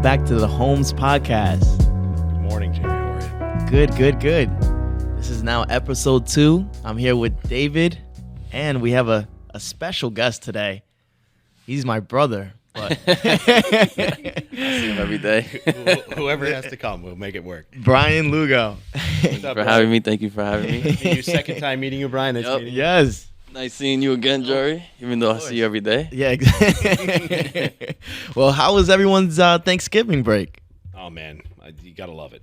back to the Homes Podcast. Good morning, Jimmy. How are you? Good. This is now episode 2. I'm here with David, and we have a special guest today. He's my brother, but I see him every day. Whoever has to come, we'll make it work. Brian Lugo. Thank you for having me. Thank you for having me. Your second time meeting you, Brian. Nice meeting you. Yes. Nice seeing you again, Jory, even though I see you every day. Yeah, exactly. Well, how was everyone's Thanksgiving break? Oh, man. You got to love it.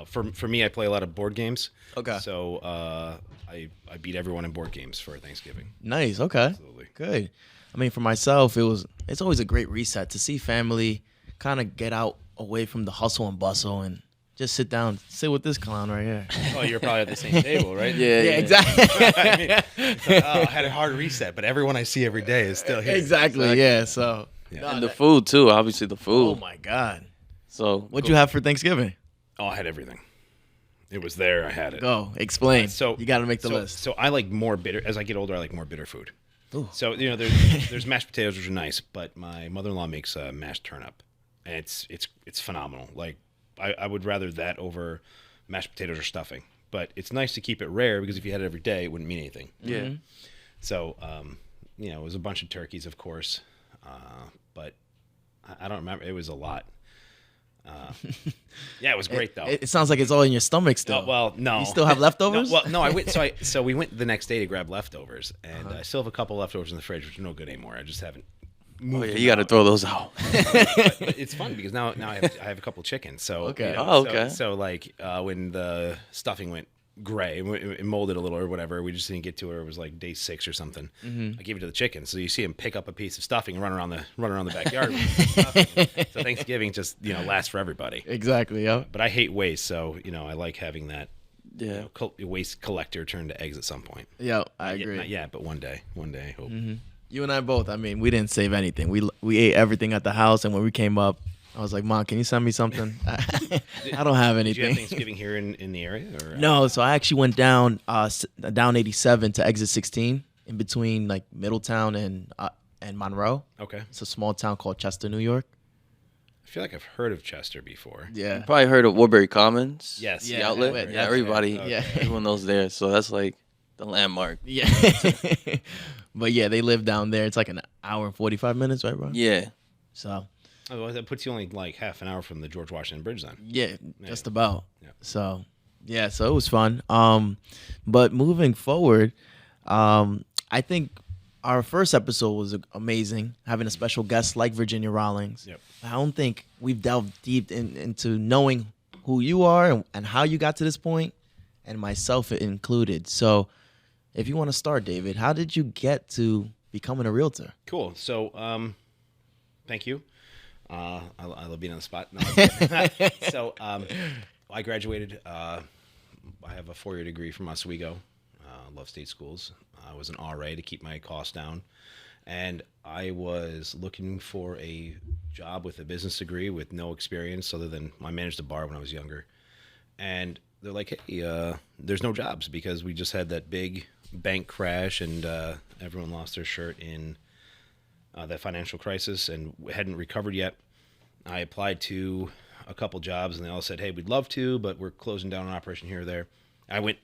For me, I play a lot of board games. Okay. So I beat everyone in board games for Thanksgiving. Nice. Okay. Absolutely. Good. I mean, for myself, it's always a great reset to see family kind of get out away from the hustle and bustle and just sit with this clown right here. Oh, you're probably at the same table, right? Yeah, exactly. I mean, it's like, I had a hard reset, but everyone I see every day is still here. Exactly. Yeah. So. Yeah. No, And the food, too. Obviously, the food. Oh my God. So What'd you have for Thanksgiving? Oh, I had everything. It was there. I had it. Go. Explain. So you got to make the list. So I like more bitter. As I get older, I like more bitter food. Ooh. So there's mashed potatoes, which are nice, but my mother-in-law makes a mashed turnip, and it's phenomenal. Like I would rather that over mashed potatoes or stuffing. But it's nice to keep it rare because if you had it every day, it wouldn't mean anything. Yeah. Mm-hmm. So it was a bunch of turkeys, of course, but I don't remember. It was a lot. Yeah, it was great though. It sounds like it's all in your stomach still. Well, no. You still have leftovers? No, I went. So we went the next day to grab leftovers, and I still have a couple leftovers in the fridge, which are no good anymore. I just haven't. Oh, yeah, you got to throw those out. But it's fun because now I have a couple chickens. So Okay. Oh, okay. So like when the stuffing went gray, it molded a little or whatever, we just didn't get to it. It was like day 6 or something. Mm-hmm. I gave it to the chickens. So you see them pick up a piece of stuffing and run around the backyard. with the stuffing. So Thanksgiving just lasts for everybody. Exactly. Yeah. But I hate waste, so I like having that. Yeah. Waste collector turn to eggs at some point. Yeah, I agree. Not yet, but one day, I hope. Mm-hmm. You and I both. I mean, we didn't save anything. We ate everything at the house, and when we came up, I was like, Mom, can you send me something? I don't have Did you anything. have Thanksgiving here in the area? Or? No, so I actually went down 87 to exit 16 in between like Middletown and Monroe. Okay. It's a small town called Chester, New York. I feel like I've heard of Chester before. Yeah. You probably heard of Woodbury Commons. Yes. The Yeah, outlet. that's Yeah, everybody, okay. Yeah. everyone knows there. So that's like the landmark. Yeah. But yeah, they live down there. It's like an hour and 45 minutes, right, bro? Yeah. So, Otherwise, that puts you only like half an hour from the George Washington Bridge then. yeah, just about. Yeah. So, yeah, so it was fun. But moving forward, I think our first episode was amazing, having a special guest like Virginia Rawlings. Yep. I don't think we've delved deep into knowing who you are and how you got to this point, and myself included. So, if you want to start, David, how did you get to becoming a realtor? Cool. So, thank you. I love being on the spot. No, so, I graduated. I have a 4-year degree from Oswego. Love state schools. I was an RA to keep my costs down. And I was looking for a job with a business degree with no experience other than I managed a bar when I was younger. And they're like, hey, there's no jobs because we just had that big bank crash and everyone lost their shirt in that financial crisis and hadn't recovered yet. I applied to a couple jobs and they all said, hey, we'd love to, but we're closing down an operation here or there. I went,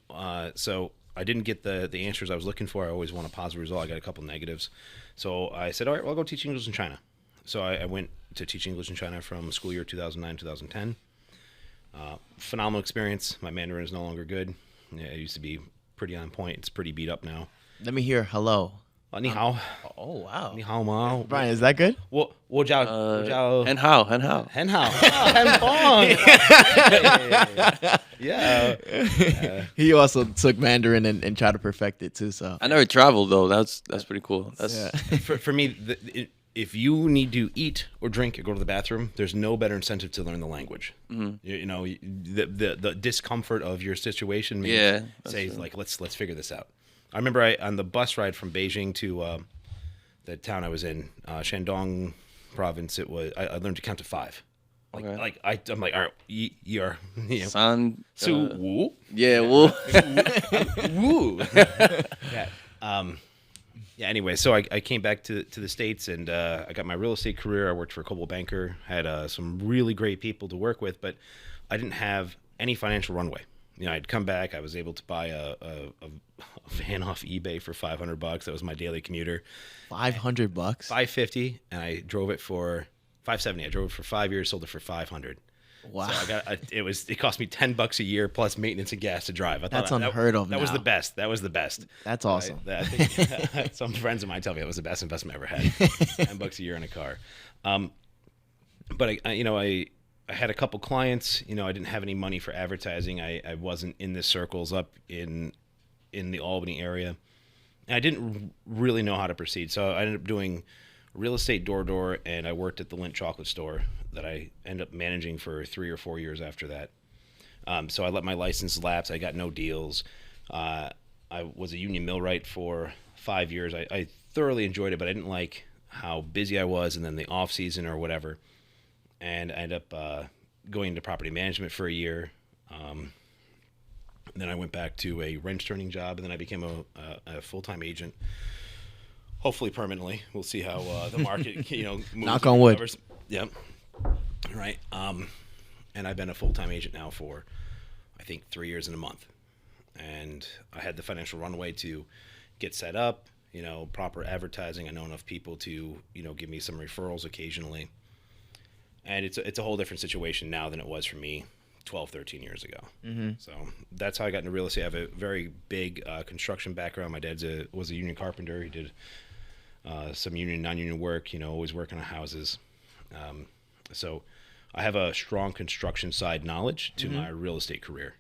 so I didn't get the answers I was looking for. I always want a positive result. I got a couple negatives. So I said, all right, well, I'll go teach English in China. So I went to teach English in China from school year 2009, 2010. Phenomenal experience. My Mandarin is no longer good. Yeah, it used to be pretty on point. It's pretty beat up now. Let me hear hello. Ni hao. Oh, wow. Ni hao mao. Brian, is that good? Wo jiao. And how? Hen hao. Hen bong. Yeah. He also took Mandarin and tried to perfect it too. So I never traveled, though. That's pretty cool. That's yeah. For me, if you need to eat or drink or go to the bathroom, there's no better incentive to learn the language. Mm-hmm. The discomfort of your situation means say like let's figure this out. I remember on the bus ride from Beijing to the town I was in, Shandong province. It was I learned to count to 5. I'm like, all right, you're San. Su Wu. Yeah, well. Woo. Yeah. Yeah. Anyway, so I came back to the States, and I got my real estate career. I worked for a Coldwell Banker, had some really great people to work with, but I didn't have any financial runway. I'd come back. I was able to buy a van off eBay for $500. That was my daily commuter. $500. $550, and I drove it for $570. I drove it for 5 years, sold it for $500. Wow. So it cost me $10 a year plus maintenance and gas to drive. I thought That's unheard of. That was now. the best. That was the best. That's awesome. I think some friends of mine tell me it was the best investment I ever had. $10 a year in a car. But I had a couple clients. I didn't have any money for advertising. I wasn't in the circles up in the Albany area. And I didn't really know how to proceed. So I ended up doing real estate door-to-door, and I worked at the Lindt chocolate store that I ended up managing for 3 or 4 years after that. So I let my license lapse. I got no deals. I was a union millwright for 5 years. I thoroughly enjoyed it, but I didn't like how busy I was, and then the off season or whatever. And I ended up going into property management for a year. Then I went back to a wrench turning job, and then I became a full-time agent. Hopefully permanently. We'll see how the market, moves. Knock on wood. Yep. Right. And I've been a full-time agent now for, I think, 3 years and a month. And I had the financial runway to get set up, proper advertising. I know enough people to, give me some referrals occasionally. And it's a whole different situation now than it was for me 12, 13 years ago. Mm-hmm. So that's how I got into real estate. I have a very big construction background. My dad was a union carpenter. He did some union, non-union work, always working on houses. So I have a strong construction side knowledge to my real estate career.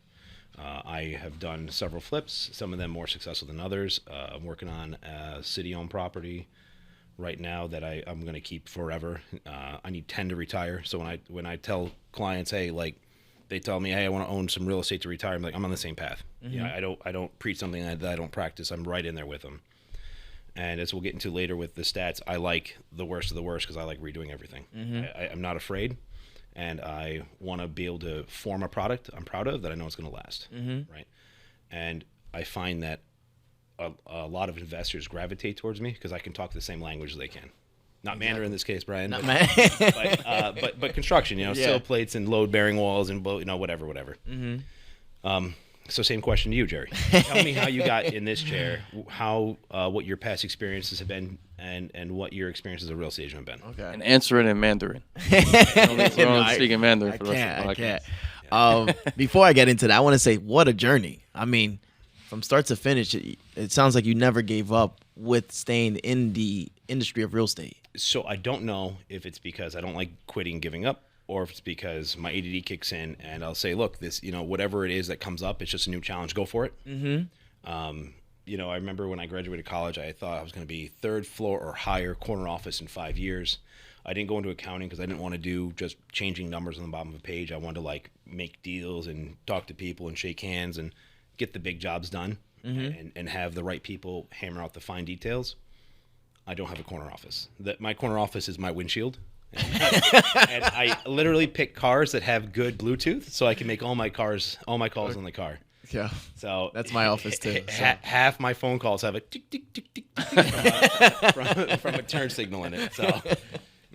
I have done several flips, some of them more successful than others. I'm working on a city-owned property right now that I'm going to keep forever. I need 10 to retire. So when I tell clients, hey, they tell me, hey, I want to own some real estate to retire, I'm like, I'm on the same path. Mm-hmm. I don't preach something that I don't practice. I'm right in there with them. And as we'll get into later with the stats, I like the worst of the worst because I like redoing everything. Mm-hmm. I'm not afraid, and I want to be able to form a product I'm proud of that I know it's going to last, right? And I find that a lot of investors gravitate towards me because I can talk the same language as they can. Not Mandarin in this case, Brian. But construction, sill plates and load-bearing walls and whatever. Mm-hmm. So same question to you, Jerry. Tell me how you got in this chair, what your past experiences have been, and what your experiences as a real estate agent have been. Okay. And answer it in Mandarin. We're only speaking Mandarin for the rest of the podcast. Before I get into that, I want to say what a journey. I mean, from start to finish, it sounds like you never gave up with staying in the industry of real estate. So I don't know if it's because I don't like quitting, giving up, or if it's because my ADD kicks in and I'll say, look, this, whatever it is that comes up, it's just a new challenge. Go for it. Mm-hmm. I remember when I graduated college, I thought I was going to be third floor or higher corner office in 5 years. I didn't go into accounting because I didn't want to do just changing numbers on the bottom of a page. I wanted to make deals and talk to people and shake hands and get the big jobs done and have the right people hammer out the fine details. I don't have a corner office. My corner office is my windshield. And I literally pick cars that have good Bluetooth so I can make all my calls on the car. Yeah. So that's my office too. Half my phone calls have a tick tick tick tick tick from a turn signal in it. So,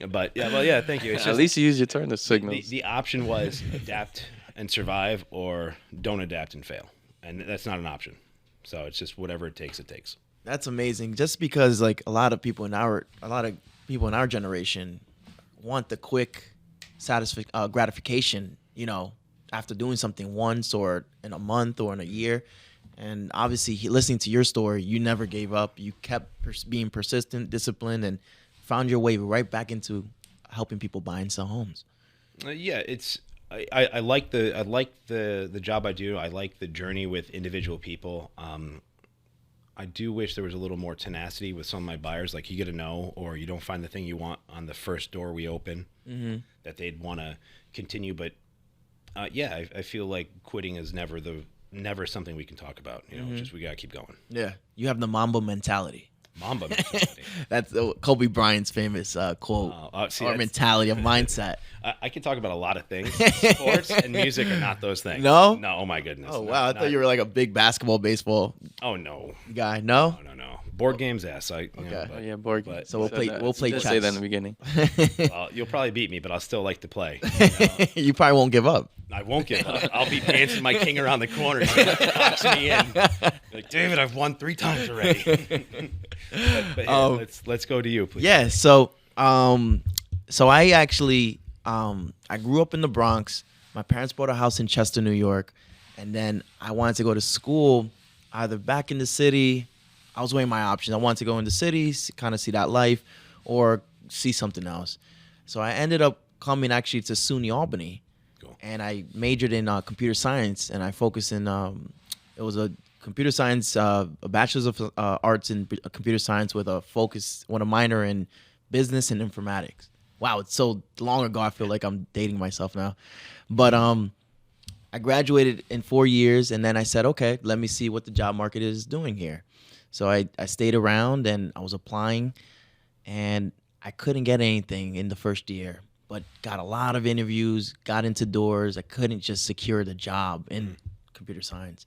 but yeah, thank you. It's At least you use your turn signals. The option was adapt and survive, or don't adapt and fail, and that's not an option. So it's just whatever it takes. It takes. That's amazing. Just because a lot of people in our generation want the quick gratification, after doing something once or in a month or in a year. And obviously, listening to your story, you never gave up. You kept being persistent, disciplined, and found your way right back into helping people buy and sell homes. I like the job I do. I like the journey with individual people. I do wish there was a little more tenacity with some of my buyers. Like, you get a no, or you don't find the thing you want on the first door we open, that they'd want to continue. But I feel like quitting is never something we can talk about. Just we gotta keep going. Yeah, you have the Mamba mentality. Mamba mentality. That's Kobe Bryant's famous quote. Or mentality of mindset. I could talk about a lot of things. Sports and music are not those things. No? No, oh my goodness. Oh, wow. I thought you were like a big basketball, baseball Oh, no. guy. No? No. Board games, yes. Yeah, board games. So we'll play chess. Say that in the beginning. Well, you'll probably beat me, but I'll still like to play. You probably won't give up. I won't give up. I'll be dancing my king around the corner, box me in. Like, David, I've won 3 times already. but here, let's go to you, please. Yeah. So I actually I grew up in the Bronx. My parents bought a house in Chester, New York, and then I wanted to go to school either back in the city. I was weighing my options. I wanted to go in the city, kind of see that life, or see something else. So I ended up coming actually to SUNY Albany, cool. And I majored in computer science, and I focused in it was a computer science, a bachelor's of arts in computer science with a minor in business and informatics. Wow, it's so long ago. I feel like I'm dating myself now, but I graduated in 4 years, and then I said, okay, let me see what the job market is doing here. So I stayed around and I was applying, and I couldn't get anything in the first year, but got a lot of interviews, got into doors. I couldn't just secure the job in computer science.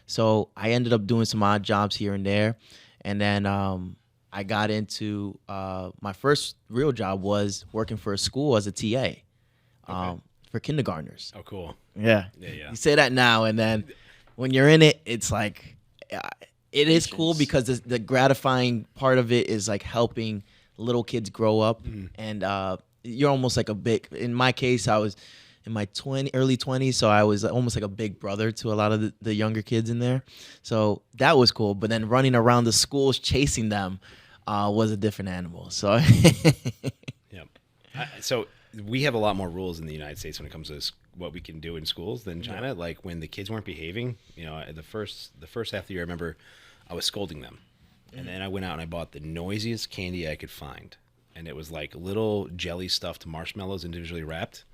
So I ended up doing some odd jobs here and there. And then I got into my first real job was working for a school as a TA for kindergartners. Oh, cool. Yeah. You say that now, and then when you're in it, it's like... It is cool because the gratifying part of it is like helping little kids grow up, and you're almost like in my case, I was in my early 20s, so I was almost like a big brother to a lot of the younger kids in there. So that was cool. But then running around the schools chasing them was a different animal. So yeah. So we have a lot more rules in the United States when it comes to what we can do in schools than China. Yeah. Like when the kids weren't behaving, the first half of the year, I remember I was scolding them. And then I went out and I bought the noisiest candy I could find. And it was like little jelly stuffed marshmallows individually wrapped.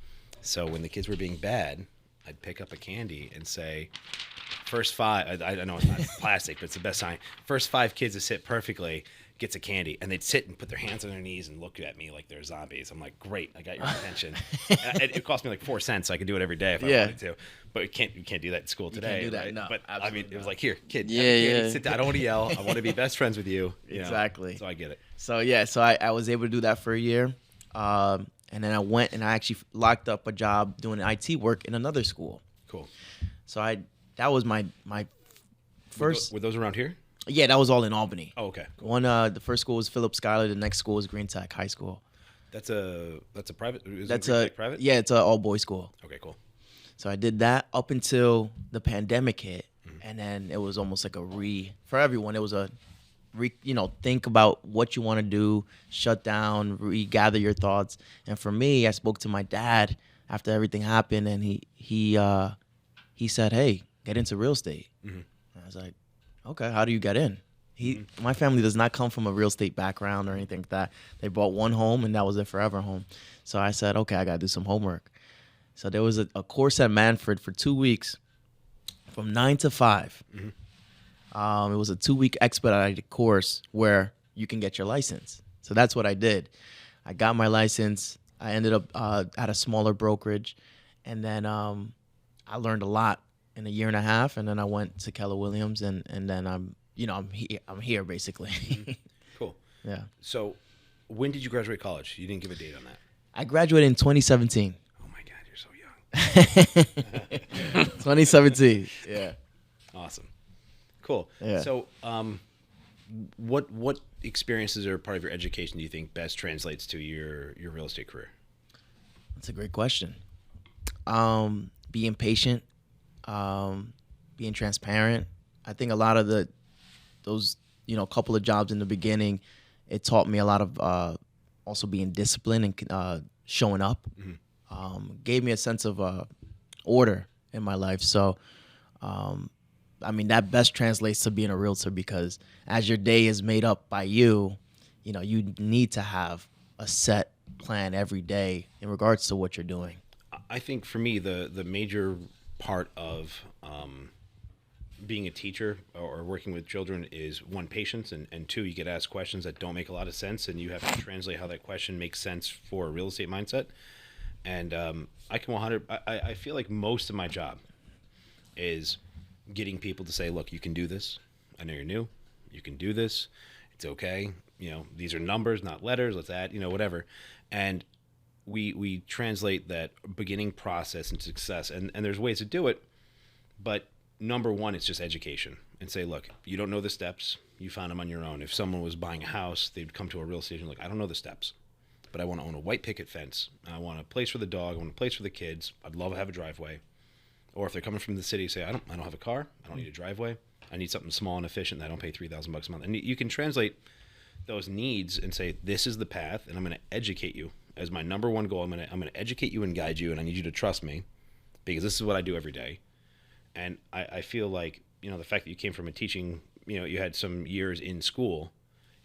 So when the kids were being bad, I'd pick up a candy and say, first 5, I know it's not plastic, but it's the best sign. First 5 kids to sit perfectly gets a candy, and they'd sit and put their hands on their knees and look at me like they're zombies. I'm like, great, I got your attention. It cost me like 4 cents, so I could do it every day if I wanted to. But you can't do that in school today. You can't do that, right? no. But I mean, it was not. like, here, kid, yeah. sit down. I don't want to yell. I want to be best friends with you. Exactly. So I get it. So yeah, so I was able to do that for a year, and then I went and I actually locked up a job doing IT work in another school. Cool. So that was my first. Were those around here? Yeah, that was all in Albany. Oh, okay. Cool. One, the first school was Philip Schuyler. The next school was Green Tech High School. That's a private. That's private. Yeah, it's an all boys school. Okay, cool. So I did that up until the pandemic hit, and then it was almost like for everyone. It was think about what you want to do, shut down, regather your thoughts. And for me, I spoke to my dad after everything happened, and he said, "Hey, get into real estate." And I was like, okay, how do you get in? My family does not come from a real estate background or anything like that. They bought one home, and that was their forever home. So I said, okay, I got to do some homework. So there was a course at Manford for 2 weeks from 9 to 5. It was a 2-week expedited course where you can get your license. So that's what I did. I got my license. I ended up at a smaller brokerage, and then I learned a lot in a year and a half, and then I went to Keller Williams, and then I'm here basically. Cool. Yeah. So, when did you graduate college? You didn't give a date on that. I graduated in 2017. Oh my God, you're so young. 2017. Yeah. Awesome. Cool. Yeah. So, what experiences are part of your education do you think best translates to your real estate career? That's a great question. Being patient. Being transparent. I think a lot of those couple of jobs in the beginning, it taught me a lot of also being disciplined and showing up. Gave me a sense of order in my life. So, that best translates to being a realtor, because as your day is made up by you need to have a set plan every day in regards to what you're doing. I think for me, the major part of being a teacher or working with children is, 1, patience, and 2, you get asked questions that don't make a lot of sense, and you have to translate how that question makes sense for a real estate mindset. And I feel like most of my job is getting people to say, look, you can do this. I know you're new. You can do this. It's okay. These are numbers, not letters. Let's add, whatever. And we translate that beginning process into success. And there's ways to do it. But number one, it's just education. And say, look, you don't know the steps. You found them on your own. If someone was buying a house, they'd come to a real estate agent like, I don't know the steps, but I want to own a white picket fence. I want a place for the dog. I want a place for the kids. I'd love to have a driveway. Or if they're coming from the city, say, I don't have a car. I don't need a driveway. I need something small and efficient that I don't pay $3,000 a month. And you can translate those needs and say, this is the path, and I'm going to educate you as my number one goal. I'm going to educate you and guide you, and I need you to trust me because this is what I do every day. And I feel like, the fact that you came from a teaching, you had some years in school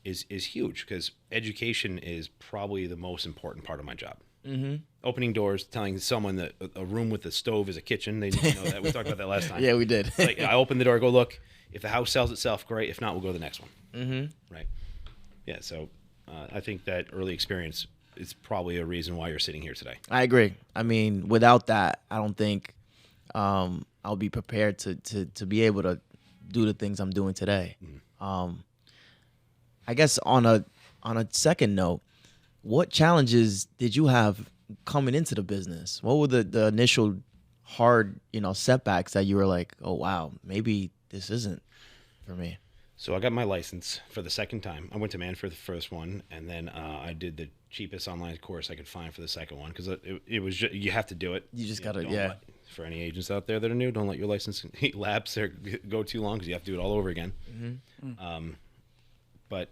is huge, because education is probably the most important part of my job. Mm-hmm. Opening doors, telling someone that a room with a stove is a kitchen. They need to know that. We talked about that last time. Yeah, we did. Like, I open the door, go, look, if the house sells itself, great. If not, we'll go to the next one. Mm-hmm. Right. Yeah, so I think that early experience is probably a reason why you're sitting here today. I agree. I mean, without that, I don't think I'll be prepared to be able to do the things I'm doing today. Mm-hmm. I guess on a second note, what challenges did you have coming into the business? What were the initial hard, setbacks that you were like, oh, wow, maybe this isn't for me? So I got my license for the second time. I went to Man for the first one, and then I did the cheapest online course I could find for the second one, because it was just, you have to do it. You just got to, For any agents out there that are new, don't let your license lapse or go too long, because you have to do it all over again. Mm-hmm. But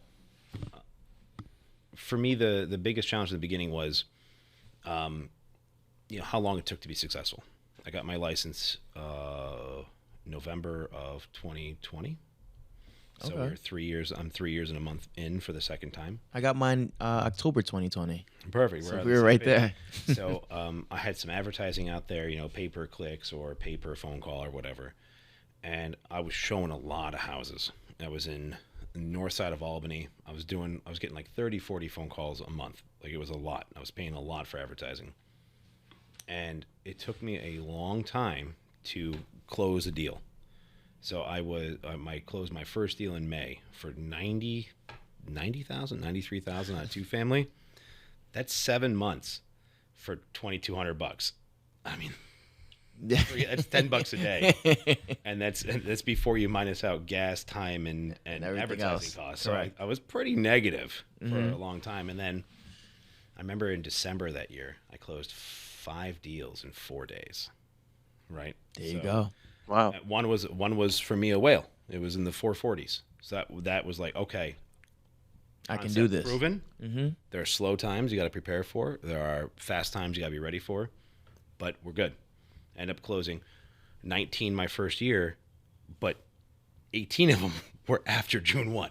for me, the biggest challenge in the beginning was, how long it took to be successful. I got my license November of 2020. So we're 3 years. I'm 3 years and a month in for the second time. I got mine October 2020. Perfect. So we were right there. So I had some advertising out there, pay-per clicks or pay-per phone call or whatever. And I was showing a lot of houses. I was in the north side of Albany. I was getting like 30, 40 phone calls a month. Like, it was a lot. I was paying a lot for advertising. And it took me a long time to close a deal. So I closed my first deal in May for $93,000 on a two-family. That's 7 months for $2,200. I mean, that's $10 a day, and that's before you minus out gas, time, and advertising costs. So I was pretty negative for a long time, and then I remember in December that year I closed 5 deals in 4 days. Right there, you go. Wow. One was for me a whale. It was in the 440s. So that was like, okay, I can do this. Proven. Mm-hmm. There are slow times you got to prepare for. There are fast times you got to be ready for. But we're good. End up closing 19 my first year, but 18 of them were after June 1.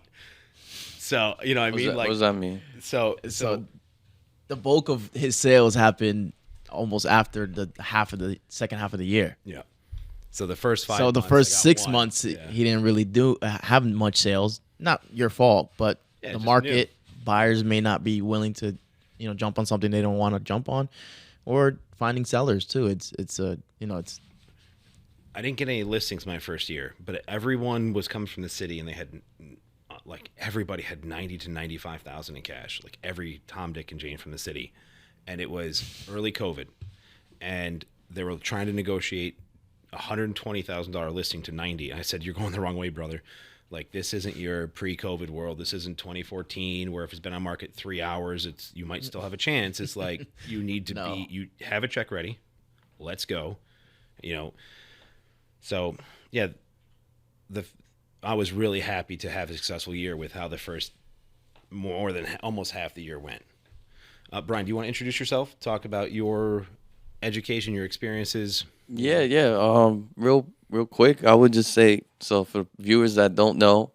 So, what I mean? What does that mean? So the bulk of his sales happened almost after the second half of the year. Yeah. So the first 5 months. So the first 6 months, he didn't really have much sales. Not your fault, but the market, buyers may not be willing to, jump on something they don't want to jump on, or finding sellers too. It's I didn't get any listings my first year, but everyone was coming from the city, and they had, everybody had 90 to 95,000 in cash. Like, every Tom, Dick, and Jane from the city, and it was early COVID, and they were trying to negotiate $120,000 listing to 90. I said, you're going the wrong way, brother. Like, this isn't your pre-COVID world. This isn't 2014, where if it's been on market 3 hours, you might still have a chance. It's like, you need to you have a check ready. Let's go. So yeah, I was really happy to have a successful year with how the first more than almost half the year went. Brian, do you want to introduce yourself? Talk about your education, your experiences. Yeah. Real quick, I would just say, so for viewers that don't know,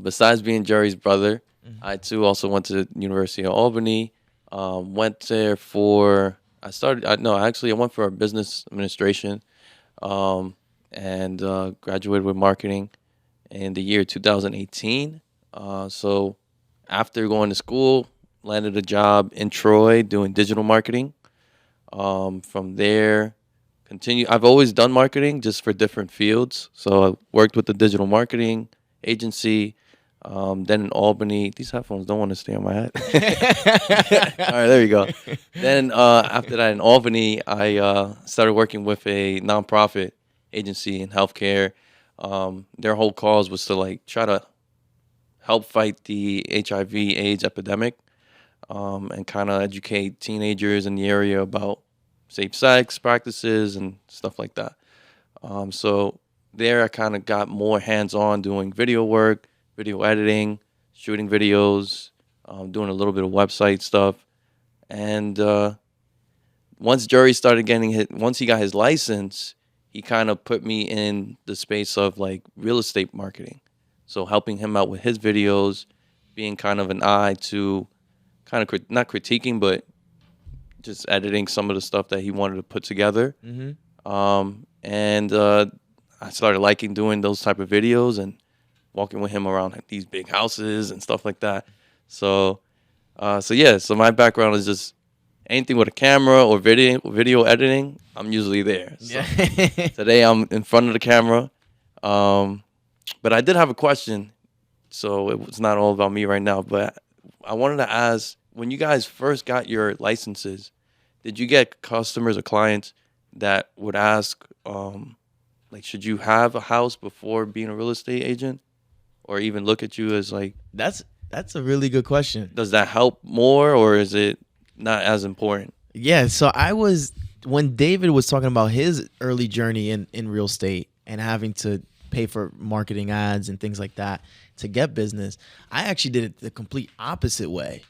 besides being Jerry's brother, I too also went to the University of Albany. Went there I went for a business administration, and graduated with marketing in the year 2018. So after going to school, landed a job in Troy doing digital marketing. From there, I've always done marketing, just for different fields. So I worked with the digital marketing agency, Then in Albany, these headphones don't want to stay on my head. All right, there you go. Then after that, in Albany, I started working with a nonprofit agency in healthcare. Their whole cause was to like try to help fight the HIV/AIDS epidemic, and kind of educate teenagers in the area about safe sex practices and stuff like that. So there, I kind of got more hands-on doing video work, video editing, shooting videos, doing a little bit of website stuff. And once Jerry started getting once he got his license, he kind of put me in the space of like real estate marketing. So helping him out with his videos, being kind of an eye to kind of not critiquing, but just editing some of the stuff that he wanted to put together. And I started liking doing those type of videos and walking with him around these big houses and stuff like that. So yeah. So my background is just anything with a camera or video editing. I'm usually there. So today I'm in front of the camera. But I did have a question. So it was not all about me right now. But I wanted to ask, when you guys first got your licenses, did you get customers or clients that would ask, like, should you have a house before being a real estate agent, or even look at you as like? That's a really good question. Does that help more, or is it not as important? Yeah. So when David was talking about his early journey in real estate and having to pay for marketing ads and things like that to get business, I actually did it the complete opposite way.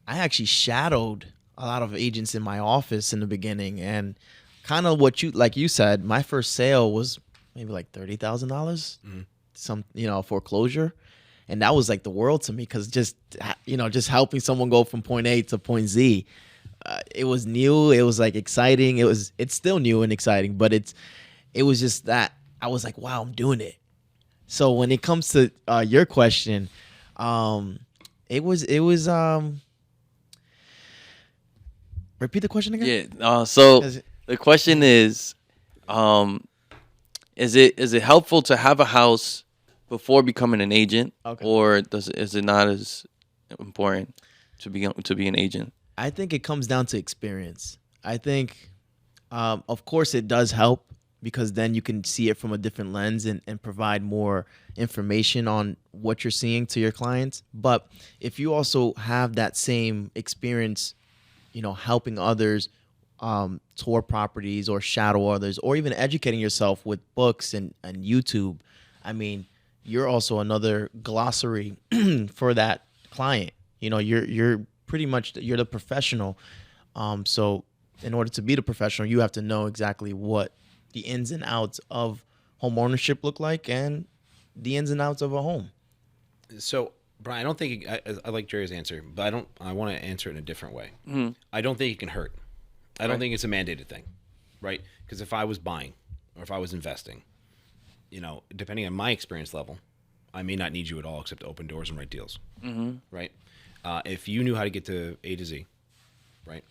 I actually shadowed a lot of agents in my office in the beginning, and kind of like you said, my first sale was maybe like $30,000, some foreclosure, and that was like the world to me, because just helping someone go from point A to point Z, it was new, it was like exciting, it's still new and exciting, but it was just that I was like, wow, I'm doing it. So when it comes to your question, it was repeat the question again. Yeah. So the question is it helpful to have a house before becoming an agent, or is it not as important to be an agent? I think it comes down to experience. I think, of course, it does help, because then you can see it from a different lens and provide more information on what you're seeing to your clients. But if you also have that same experience, helping others tour properties or shadow others, or even educating yourself with books and YouTube, I mean, you're also another glossary for that client. You're pretty much, you're the professional. So in order to be the professional, you have to know exactly what the ins and outs of home ownership look like, and the ins and outs of a home. So, Brian, I don't think I like Jerry's answer, but I want to answer it in a different way. I don't think it can hurt. I don't think it's a mandated thing, right? Because if I was buying or if I was investing, depending on my experience level, I may not need you at all except to open doors and write deals, right? If you knew how to get to A to Z, right,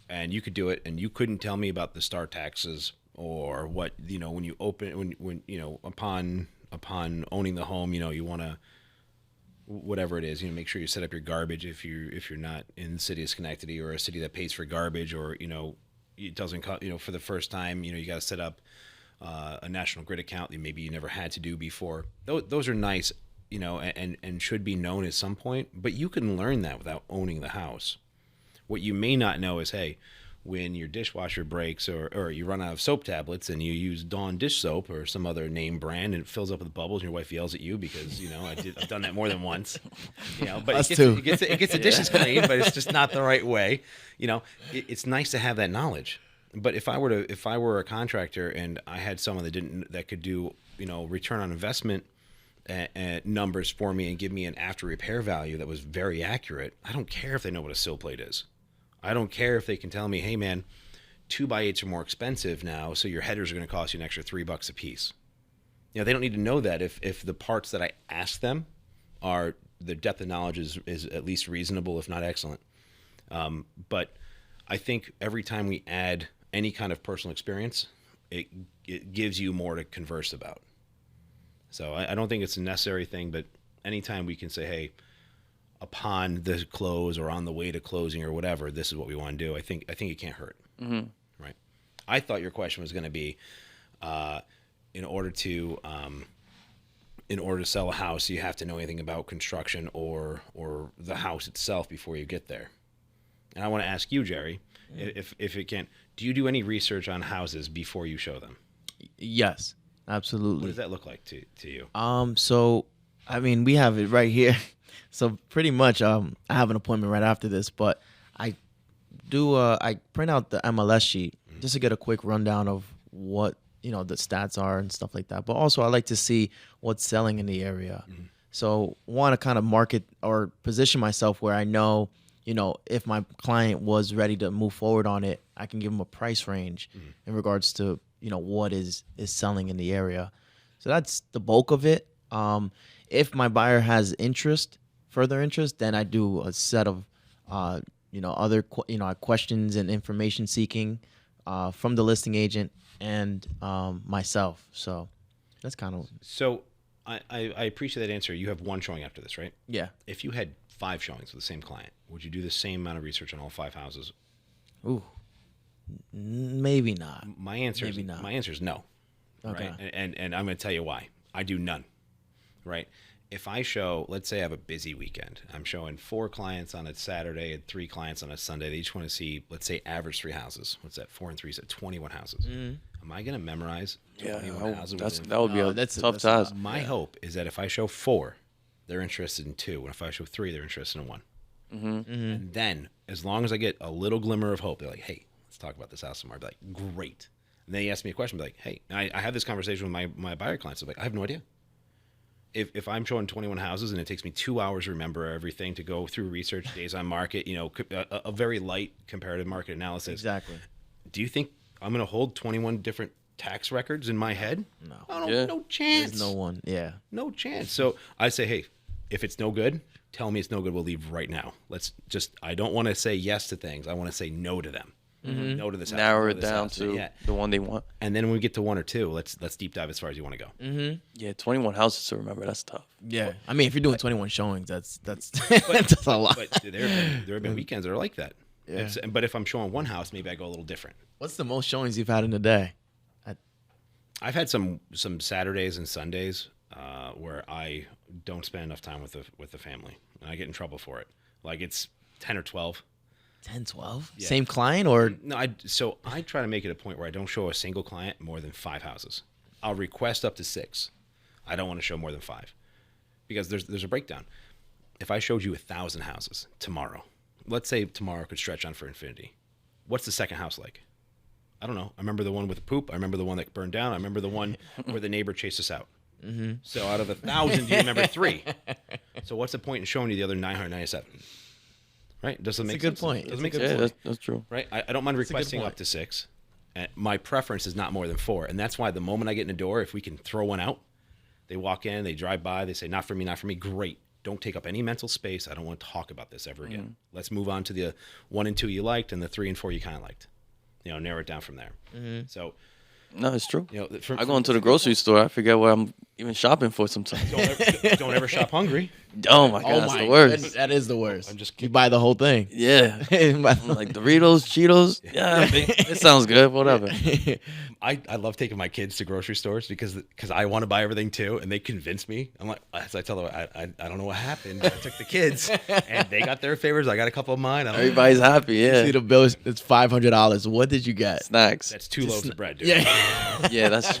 and you could do it, and you couldn't tell me about the start taxes or what, when you open, when upon owning the home, you want to, whatever it is, make sure you set up your garbage if you're not in the city of Schenectady, or a city that pays for garbage, or it doesn't for the first time, you got to set up a national grid account that maybe you never had to do before. Those are nice, and should be known at some point, but you can learn that without owning the house. What you may not know is, hey, when your dishwasher breaks, or you run out of soap tablets and you use Dawn dish soap or some other name brand, and it fills up with bubbles, and your wife yells at you because I've done that more than once. But it gets the dishes clean, but it's just not the right way. It's nice to have that knowledge. But if I were a contractor and I had someone that could do return on investment and numbers for me and give me an after repair value that was very accurate, I don't care if they know what a sill plate is. I don't care if they can tell me, hey man, 2x8s are more expensive now, so your headers are going to cost you an extra $3 a piece. They don't need to know that if the parts that I ask them are, the depth of knowledge is at least reasonable, if not excellent. But I think every time we add any kind of personal experience, it gives you more to converse about. So I don't think it's a necessary thing, but anytime we can say, hey, upon the close or on the way to closing or whatever, this is what we want to do. I think it can't hurt. Mm-hmm. Right. I thought your question was going to be, in order to sell a house, you have to know anything about construction or the house itself before you get there. And I want to ask you, Jerry, if it can, do you do any research on houses before you show them? Yes, absolutely. What does that look like to you? So I mean, we have it right here. So pretty much, I have an appointment right after this, but I print out the MLS sheet just to get a quick rundown of what, the stats are and stuff like that. But also I like to see what's selling in the area. So want to kind of market or position myself where I know, if my client was ready to move forward on it, I can give them a price range in regards to, what is selling in the area. So that's the bulk of it. If my buyer has further interest, then I do a set of, other, questions and information seeking from the listing agent and myself. So that's kind of. So I appreciate that answer. You have one showing after this, right? Yeah. If you had 5 showings with the same client, would you do the same amount of research on all 5 houses? Ooh, maybe not. My answer is no. Okay. Right? And I'm going to tell you why. I do none. Right? If I show, let's say I have a busy weekend, I'm showing 4 clients on a Saturday and 3 clients on a Sunday. They each want to see, let's say, average 3 houses. What's that? 4 and 3 is 21 houses. Am I going to memorize 21 houses? That would be a tough task. My hope is that if I show 4, they're interested in 2. And if I show 3, they're interested in 1. And then, as long as I get a little glimmer of hope, they're like, hey, let's talk about this house tomorrow. I'd be like, great. And they ask me a question, I'd be like, hey, and I have this conversation with my buyer clients. I'm like, I have no idea. If I'm showing 21 houses and it takes me 2 hours to remember everything, to go through research, days on market, a very light comparative market analysis. Exactly. Do you think I'm going to hold 21 different tax records in my head? No. Oh, no, no chance. There's no one. Yeah. No chance. So I say, hey, if it's no good, tell me it's no good. We'll leave right now. I don't want to say yes to things. I want to say no to them. No to this house. Narrow no it down to the one they want. And then when we get to 1 or 2, let's deep dive as far as you want to go. Yeah, 21 houses to remember. That's tough. Yeah. I mean, if you're doing 21 showings, that's that's a lot. But there have been weekends that are like that. Yeah. But if I'm showing one house, maybe I go a little different. What's the most showings you've had in a day? I've had some Saturdays and Sundays where I don't spend enough time with the family, and I get in trouble for it. Like it's 10 or 12. 10, 12? Yeah. Same client or? No, so I try to make it a point where I don't show a single client more than 5 houses. I'll request up to 6. I don't want to show more than 5 because there's a breakdown. If I showed you 1,000 houses tomorrow, let's say tomorrow could stretch on for infinity. What's the second house like? I don't know. I remember the one with the poop. I remember the one that burned down. I remember the one where the neighbor chased us out. So out of 1,000, you remember 3. So what's the point in showing you the other 997? Right? Doesn't make sense. That's a good point. Doesn't make Yeah, sense. that's true. Right? I don't mind requesting up to 6. And my preference is not more than 4. And that's why the moment I get in the door, if we can throw one out, they walk in, they drive by, they say, not for me, not for me. Great. Don't take up any mental space. I don't want to talk about this ever again. Let's move on to the 1 and 2 you liked and the 3 and 4 you kind of liked. Narrow it down from there. So, No, it's true. From, I go into the grocery store. I forget what I'm even shopping for sometimes. don't ever shop hungry. Oh my god, that's the worst. That is the worst. I'm just You buy the whole thing. Yeah, I'm like Doritos, Cheetos. Yeah, it sounds good. Whatever. I love taking my kids to grocery stores because I want to buy everything too, and they convince me. I'm like, as I tell them, I don't know what happened. But I took the kids, and they got their favors. I got a couple of mine. Everybody's happy. Yeah. See the bill, it's $500. What did you get? Snacks. That's 2 loaves of bread, dude. Yeah. Yeah, that's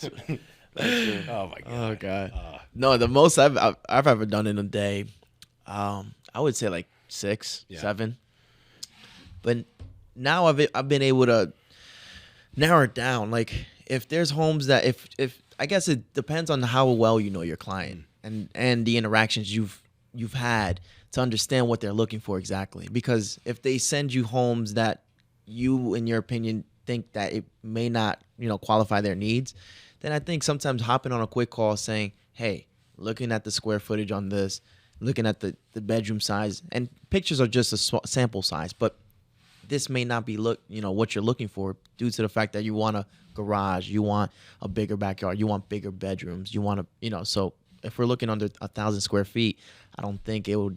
true. Oh my god. Oh god. No, the most I've ever done in a day, I would say like 6, 7. But now I've been able to narrow it down. Like if there's homes that if I guess it depends on how well you know your client and the interactions you've had to understand what they're looking for exactly. Because if they send you homes that you, in your opinion, think that it may not, qualify their needs, then I think sometimes hopping on a quick call saying, hey, looking at the square footage on this, looking at the bedroom size, and pictures are just a sample size, but this may not be what you're looking for due to the fact that you want a garage, you want a bigger backyard, you want bigger bedrooms, you want to, so if we're looking under 1,000 square feet, I don't think it would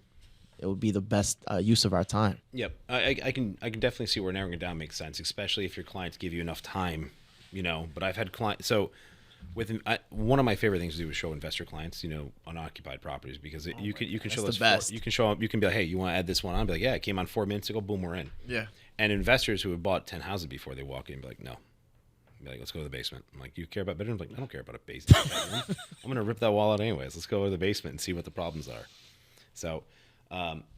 be the best use of our time. Yep, I can definitely see where narrowing it down makes sense, especially if your clients give you enough time, But I've had clients. So, one of my favorite things to do is show investor clients, unoccupied properties, because you can show the this. best. You can show them. You can be like, hey, you want to add this one on? Be like, yeah, it came on 4 minutes ago. Boom, we're in. Yeah. And investors who have bought 10 houses before, they walk in and be like, no. Be like, let's go to the basement. I'm like, you care about bedrooms? Like, I don't care about a basement. I'm gonna rip that wall out anyways. Let's go to the basement and see what the problems are. So, and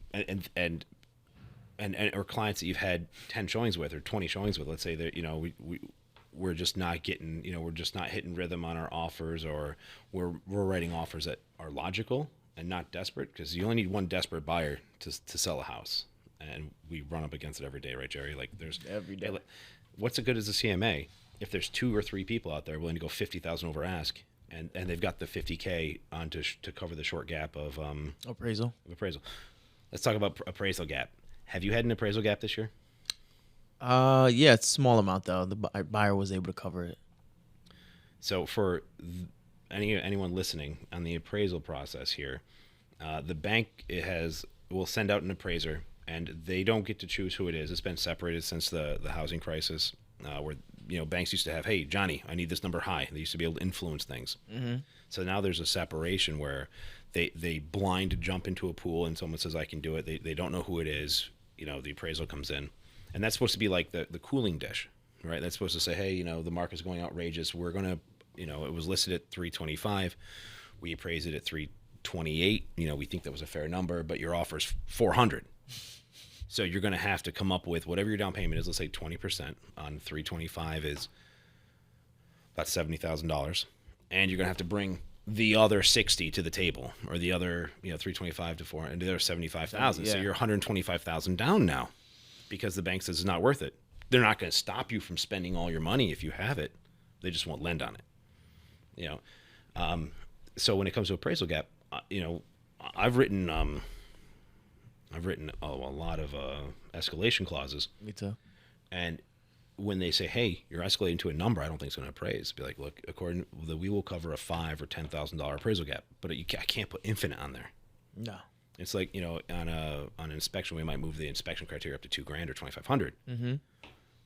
or clients that you've had 10 showings with or 20 showings with, let's say that we're just not getting, we're just not hitting rhythm on our offers, or we're writing offers that are logical and not desperate, because you only need one desperate buyer to sell a house, and we run up against it every day, right, Jerry? Like, there's every day. What's as good as a CMA if there's 2 or 3 people out there willing to go 50,000 over ask, and they've got the 50K on to cover the short gap of appraisal. Let's talk about appraisal gap. Have you had an appraisal gap this year? Yeah, it's a small amount though. The buyer was able to cover it. So for anyone listening on the appraisal process here, the bank will send out an appraiser, and they don't get to choose who it is. It's been separated since the housing crisis, where banks used to have, hey, Johnny, I need this number high. They used to be able to influence things. Mm-hmm. So now there's a separation where they blind jump into a pool, and someone says, I can do it. They don't know who it is. The appraisal comes in. And that's supposed to be like the cooling dish, right? That's supposed to say, hey, the market's going outrageous. We're going to, it was listed at 325. We appraised it at 328. We think that was a fair number, but your offer's 400. So you're going to have to come up with whatever your down payment is. Let's say 20% on 325 is about $70,000. And you're going to have to bring the other 60 to the table, or the other, 325 to 400, and the other 75,000. Yeah. So you're 125,000 down now, because the bank says it's not worth it. They're not going to stop you from spending all your money if you have it. They just won't lend on it. So when it comes to appraisal gap, I've written a lot of escalation clauses. Me too. And when they say, hey, you're escalating to a number I don't think it's going to appraise, be like, look, according to we will cover a $5,000 or $10,000 appraisal gap, but I can't put infinite on there. No. It's like, on an inspection, we might move the inspection criteria up to $2,000 or $2,500. Mm-hmm.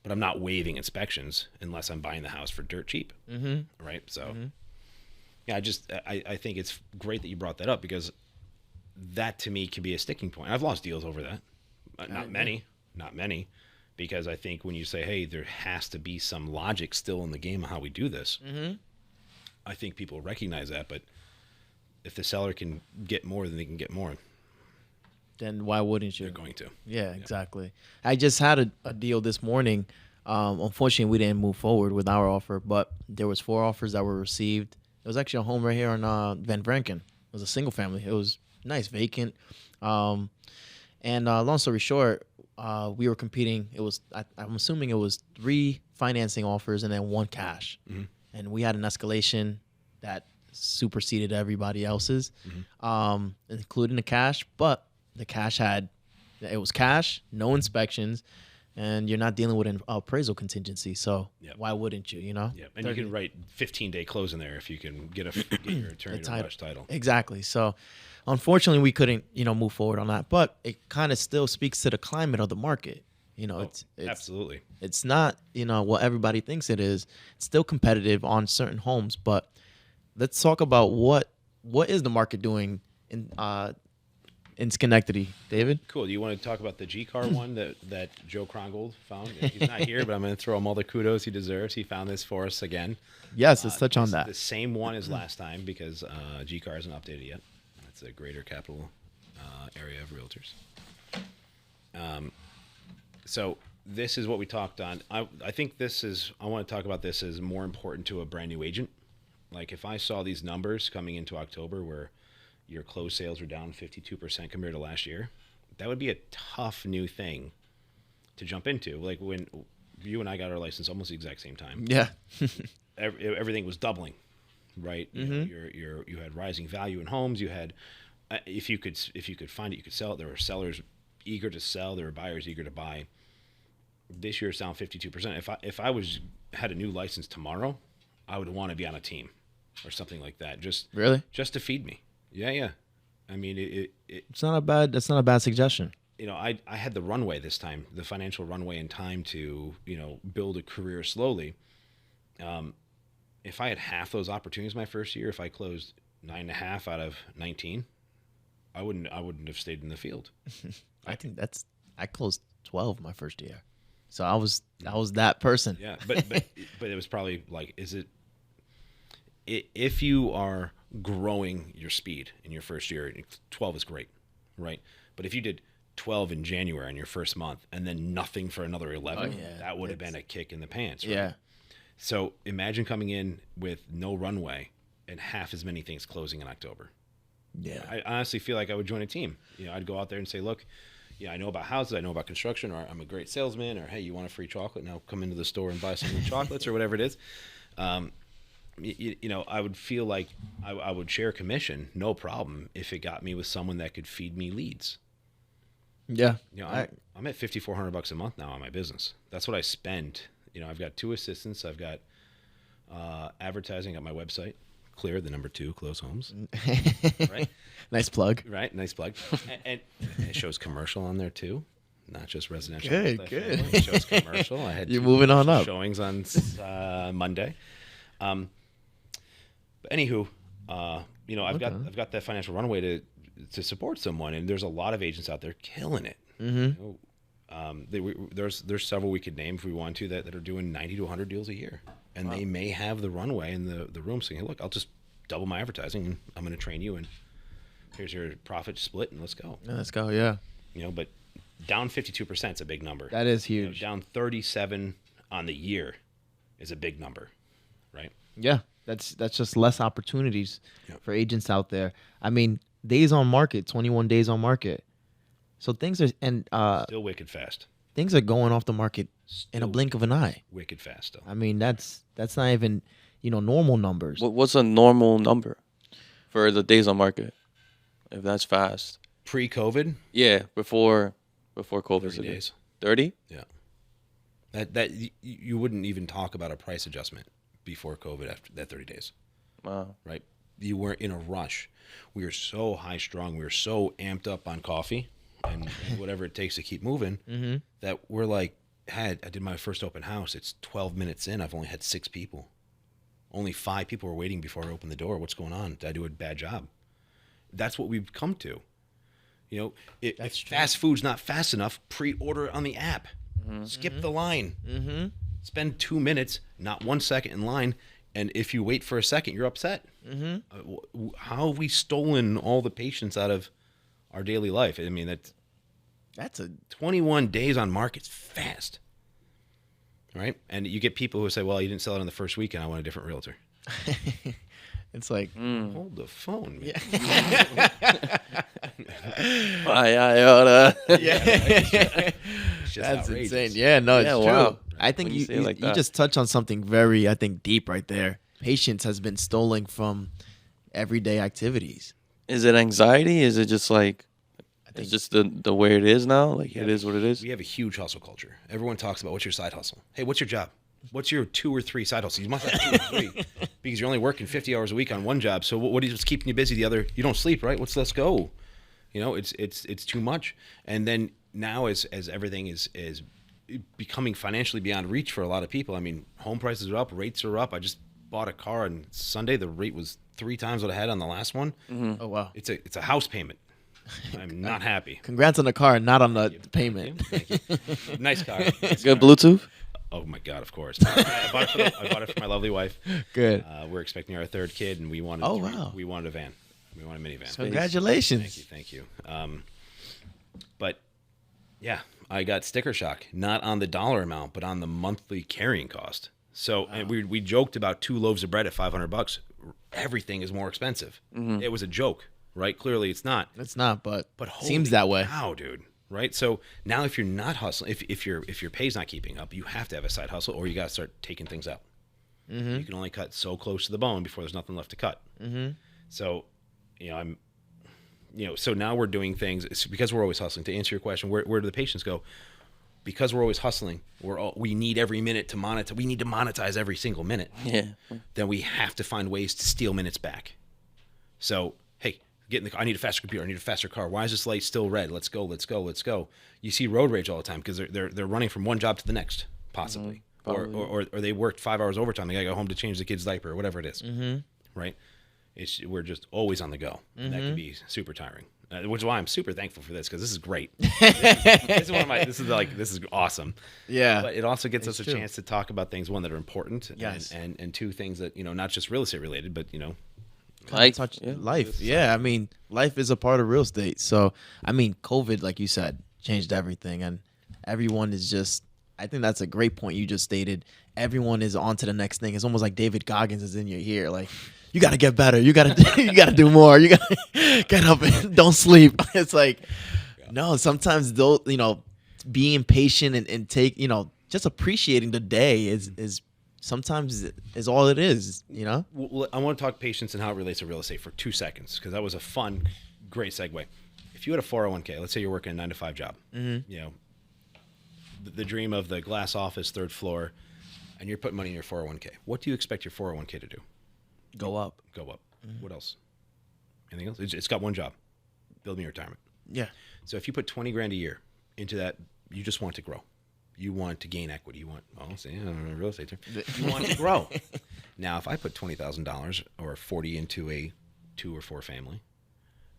But I'm not waiving inspections unless I'm buying the house for dirt cheap. Mm-hmm. Right. So, yeah, I think it's great that you brought that up, because that to me can be a sticking point. I've lost deals over that. Not many, because I think when you say, hey, there has to be some logic still in the game of how we do this, I think people recognize that. But if the seller can get more, then they can get more. Then why wouldn't you? They're going to. Yeah, exactly. I just had a deal this morning. Unfortunately, we didn't move forward with our offer, but there was 4 offers that were received. It was actually a home right here on Van Branken. It was a single family. It was nice, vacant. And long story short, we were competing. It was I'm assuming it was 3 financing offers and then 1 cash. Mm-hmm. And we had an escalation that superseded everybody else's, including the cash, but the cash it was cash, no inspections, and you're not dealing with an appraisal contingency. So why wouldn't you? Yeah, and you can write 15-day close in there if you can get your attorney to rush title. Exactly. So unfortunately, we couldn't move forward on that, but it kind of still speaks to the climate of the market. It's absolutely. It's not what everybody thinks it is. It's still competitive on certain homes, but let's talk about what is the market doing in Schenectady, David? Cool. Do you want to talk about the G-Car one that Joe Krongold found? He's not here, but I'm going to throw him all the kudos he deserves. He found this for us again. Yes, let's touch on that. The same one as last time, because G-Car isn't updated yet. It's a greater capital area of realtors. So this is what we talked on. I think I want to talk about this as more important to a brand new agent. Like, if I saw these numbers coming into October where your closed sales were down 52% compared to last year, that would be a tough new thing to jump into. Like, when you and I got our license almost the exact same time. Yeah. Everything was doubling, right? Mm-hmm. You had rising value in homes. You had, if you could find it, you could sell it. There were sellers eager to sell. There were buyers eager to buy. This year it's down 52%. If I had a new license tomorrow, I would want to be on a team. or something like that. Just to feed me. Yeah. I mean, It's not a bad. That's not a bad suggestion. you know, I had the runway this time, the financial runway and time to, you know, build a career slowly. If I had half those opportunities my first year, if I closed 9.5 out of 19, I wouldn't have stayed in the field. I think I closed 12 my first year, so I was that person. Yeah, but it was probably like, if you are growing your speed in your first year, 12 is great, right? But if you did 12 in January in your first month and then nothing for another 11, that would have been a kick in the pants, right? Yeah. So imagine coming in with no runway and half as many things closing in October. Yeah. I honestly feel like I would join a team. You know, I'd go out there and say, look, yeah, I know about houses, I know about construction, or I'm a great salesman, or hey, you want a free chocolate? Now come into the store and buy some chocolates or whatever it is. You know, I would feel like I would share commission, no problem, if it got me with someone that could feed me leads. Yeah. You know, I'm at $5,400 a month now on my business. That's what I spend. You know, I've got 2 assistants. I've got advertising on my website. Clear, the number 2, close homes. Right? Nice plug. Right, nice plug. And it shows commercial on there too, not just residential. Good. It shows commercial. I had You're 2 moving on up. showings on Monday. But anywho, you know, I've got that financial runway to support someone, and there's a lot of agents out there killing it. Mm-hmm. You know, there's several we could name if we want to that are doing 90 to 100 deals a year, and they may have the runway and the room saying, hey, look, I'll just double my advertising, and I'm going to train you, and here's your profit split, and let's go. Yeah, let's go. Yeah. You know, but down 52% is a big number. That is You know, huge. down 37 on the year is a big number, right? Yeah. That's just less opportunities Yep. for agents out there. I mean, days on market, 21 days on market. So things are Still wicked fast. things are going off the market in a blink of an eye. Wicked fast, though. I mean, that's not even, normal numbers. What's a normal number for the days on market? If that's fast. Pre-COVID, Yeah, before COVID. 30 days. 30? Yeah. That you wouldn't even talk about a price adjustment before COVID after that 30 days, Wow. right? You weren't in a rush. We were so high strung. We were so amped up on coffee and whatever it takes to keep moving that we're like, I did my first open house. It's 12 minutes in. I've only had 6 people. Only 5 people were waiting before I opened the door. What's going on? Did I do a bad job? That's what we've come to. You know, if fast food's not fast enough, pre-order it on the app. Skip the line. Mm-hmm. Spend 2 minutes, not 1 second in line, and if you wait for a second, you're upset. Mm-hmm. How have we stolen all the patience out of our daily life? I mean, That's a 21 days on market's fast, right? And you get people who say, well, you didn't sell it on the first weekend. I want a different realtor. It's like Hold the phone, man. It's just That's outrageous. insane. Yeah, no, it's Yeah, true. wow. I think When you you say it like you that. just touch on something very, I think, deep right there. Patience has been stolen from everyday activities. Is it anxiety? Is it just like it's just the way it is now? Like it is what it is? We have a huge hustle culture. Everyone talks about what's your side hustle. Hey, what's your job? What's your 2 or 3 side hustles? You must have 2 or 3 because you're only working 50 hours a week on one job. So what's keeping you busy? The other, you don't sleep, right? Let's go. You know, it's too much. And then now as everything is becoming financially beyond reach for a lot of people. I mean, home prices are up, rates are up. I just bought a car on Sunday. The rate was 3 times what I had on the last one. Oh wow! It's a house payment. I'm not happy. Congrats on the car, not on the payment. Thank you. Nice car. Nice Good car. Bluetooth? Oh my God! Of course. I bought it for my lovely wife. Good. We're expecting our 3rd kid, and we wanted. Oh, wow. We wanted a van. We wanted a minivan. Congratulations. Thank you. But yeah, I got sticker shock, not on the dollar amount, but on the monthly carrying cost. So and we joked about 2 loaves of bread at $500. Everything is more expensive. It was a joke, right? Clearly, it's not. It's not, but But seems that way. Wow, dude. Right. So now, if you're not hustling, if your pay's not keeping up, you have to have a side hustle, or you got to start taking things out. You can only cut so close to the bone before there's nothing left to cut. So, so now we're doing things it's because we're always hustling. To answer your question, where do the patients go? because we're always hustling, we need every minute to monetize. We need to monetize every single minute. Yeah. Then we have to find ways to steal minutes back. So, hey, get in the car. I need a faster computer. I need a faster car. Why is this light still red? Let's go. Let's go. Let's go. You see road rage all the time because they're running from one job to the next, possibly. Or they worked 5 hours overtime. They got to go home to change the kid's diaper or whatever it is. Right? We're just always on the go. And that can be super tiring. Which is why I'm super thankful for this because this is great. This is awesome. Yeah. But it also gets us a chance to talk about things, one, that are important, Yes. and two, things that, not just real estate related, but, Life. Life. Yeah. I mean, life is a part of real estate. So, I mean, COVID, like you said, changed everything. And everyone is just, I think that's a great point you just stated. Everyone is on to the next thing. It's almost like David Goggins is in your ear. Like, you got to get better. You got to you got to do more. You got to get up and don't sleep. It's like, no, sometimes, though, being patient and take, just appreciating the day is sometimes is all it is, Well, I want to talk patience and how it relates to real estate for 2 seconds because that was a fun, great segue. If you had a 401k, let's say you're working a 9-to-5 job, the dream of the glass office, 3rd floor, and you're putting money in your 401k. What do you expect your 401k to do? Go up. What else? Anything else? It's got one job: build me a retirement. Yeah. So if you put $20,000 a year into that, you just want it to grow. You want it to gain equity. You want, real estate term. You want it to grow. Now, if I put $20,000 or 40 into a 2 or 4 family,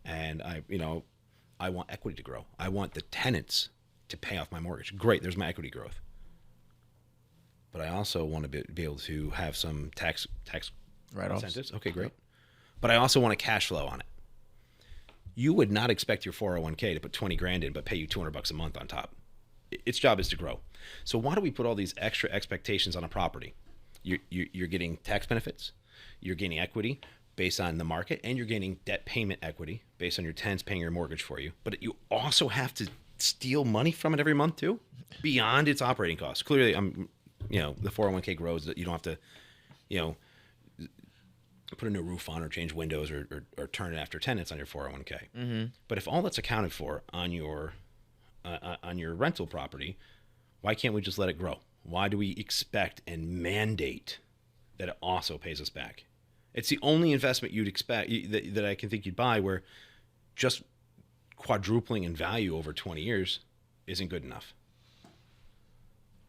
and I want equity to grow. I want the tenants to pay off my mortgage. Great, there's my equity growth. But I also want to be able to have some tax Write-offs. incentives. Okay, great. But I also want a cash flow on it. You would not expect your 401k to put $20,000 in, but pay you $200 a month on top. Its job is to grow. So why do we put all these extra expectations on a property? You're getting tax benefits, you're gaining equity based on the market, and you're gaining debt payment equity based on your tenants paying your mortgage for you. But you also have to steal money from it every month too, beyond its operating costs. Clearly, the 401k grows that you don't have to, put a new roof on or change windows or turn it after tenants on your 401k. But if all that's accounted for on your rental property, why can't we just let it grow? Why do we expect and mandate that it also pays us back? It's the only investment you'd expect that I can think you'd buy where just quadrupling in value over 20 years isn't good enough.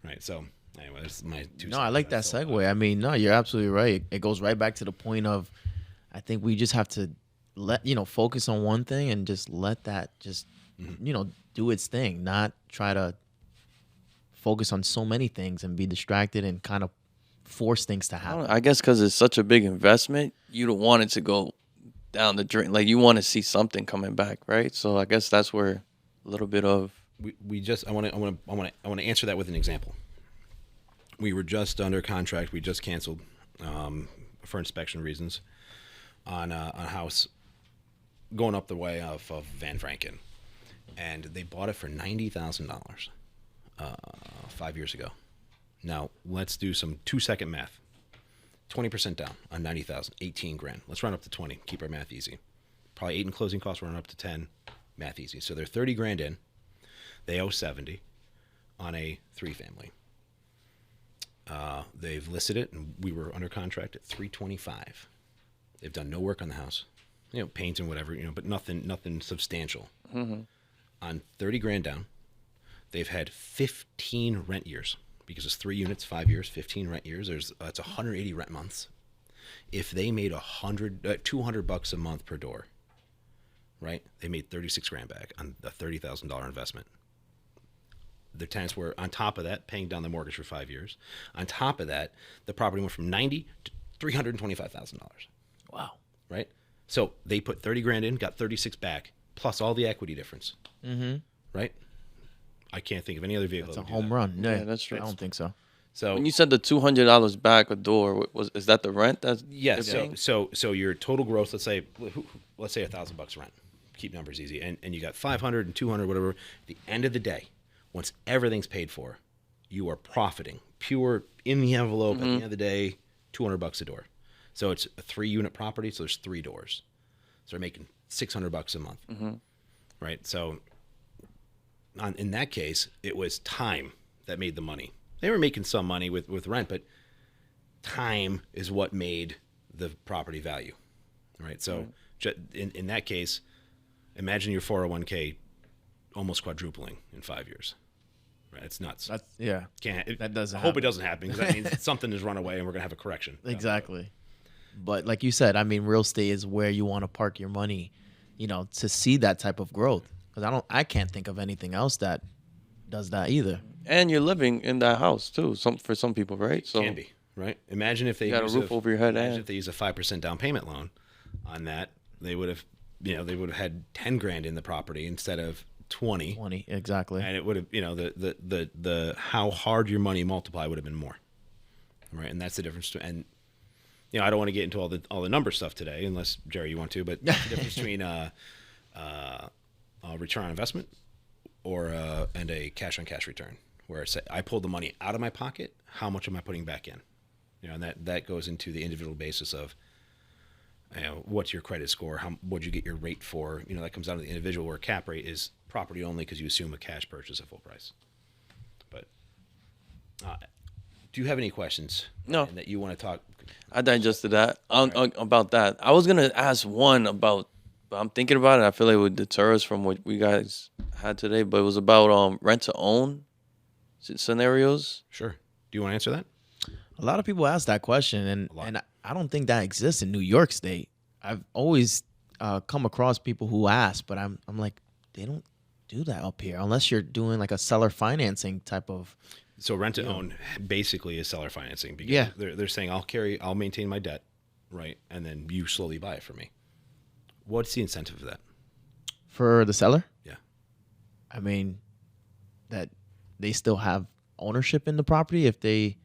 Right. So anyway, that's my 2 cents. No, I like that segue. I mean, no, you're absolutely right. It goes right back to the point of, I think we just have to focus on one thing and just let that just, do its thing, not try to focus on so many things and be distracted and kind of force things to happen. I guess because it's such a big investment, you don't want it to go down the drain. Like, you want to see something coming back, right? So I guess that's where a little bit of I want to answer that with an example. We were just under contract. We just canceled for inspection reasons on a house going up the way of Van Franken, and they bought it for $90,000 5 years ago. Now let's do some 2-second math. 20% down on 90,000, 18 grand. Let's run up to 20. Keep our math easy. Probably 8 in closing costs. Run up to 10. Math easy. So they're 30 grand in. They owe 70 on a 3-family. They've listed it, and we were under contract at $325. They've done no work on the house, paint and whatever, but nothing substantial. On 30 grand down, they've had 15 rent years because it's 3 units, 5 years, 15 rent years. That's 180 rent months. If they made $200 a month per door, right? They made 36 grand back on a $30,000 investment. The tenants were, on top of that, paying down the mortgage for 5 years. On top of that, the property went from $90,000 to $325,000. Wow. Right? So they put 30 grand in, got 36 back, plus all the equity difference. Right? I can't think of any other vehicle. It's a home run. Yeah, that's true. I don't think so. So when you said the $200 back a door, is that the rent? Yes. So your total gross, let's say $1,000 rent. Keep numbers easy, and you got 500 and 200, whatever. At the end of the day, once everything's paid for, you are profiting pure in the envelope. At the end of the day, $200 a door. So it's a 3-unit property, so there's 3 doors. So they're making $600 a month, right? So in that case, it was time that made the money. They were making some money with rent, but time is what made the property value, right? So in that case, imagine your 401k almost quadrupling in 5 years. Right? It's nuts. That doesn't. I hope it doesn't happen, because that means something has run away and we're gonna have a correction. Exactly. But like you said, I mean, real estate is where you want to park your money, to see that type of growth. Because I can't think of anything else that does that either. And you're living in that house too. For some people, right? So can be, right? Imagine if they got a roof over your head. Imagine if they use a 5% down payment loan on that, they would have, had 10 grand in the property instead of 20. 20, exactly. And it would have, the how hard your money multiply would have been more, right? And that's the difference. And I don't want to get into all the number stuff today, unless Jerry, you want to. But the difference between return on investment and a cash on cash return, where I pulled the money out of my pocket, how much am I putting back in? And that goes into the individual basis of what's your credit score, what'd you get your rate for? That comes down to the individual, where cap rate is property only because you assume a cash purchase at full price. But do you have any questions? No. That you want to talk? I digested that about that. I was gonna ask one about, but I'm thinking about it. I feel like it would deter us from what we guys had today. But it was about rent to own scenarios. Sure. Do you want to answer that? A lot of people ask that question, and I don't think that exists in New York State. I've always come across people who ask, but I'm like, they don't do that up here unless you're doing like a seller financing type of. So rent to own basically is seller financing, because they're saying I'll maintain my debt, right, and then you slowly buy it for me. What's the incentive of that? For the seller? Yeah. I mean, that they still have ownership in the property if they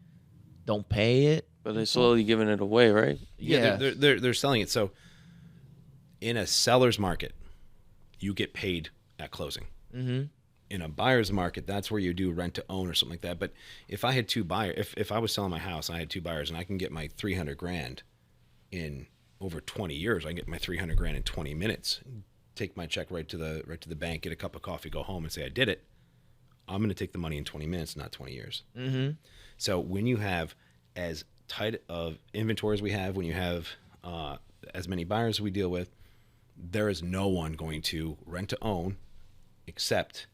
don't pay it. But they're slowly giving it away, right? Yeah, they're selling it. So in a seller's market, you get paid at closing. Mm-hmm. In a buyer's market, that's where you do rent to own or something like that. But if I had two buyers, if I was selling my house and I had two buyers, and I can get my 300 grand in over 20 years, I can get my 300 grand in 20 minutes, take my check right to the bank, get a cup of coffee, go home and say I did it. I'm going to take the money in 20 minutes, not 20 years. Mm-hmm. So when you have as tight of inventory as we have, when you have as many buyers as we deal with, there is no one going to rent to own, except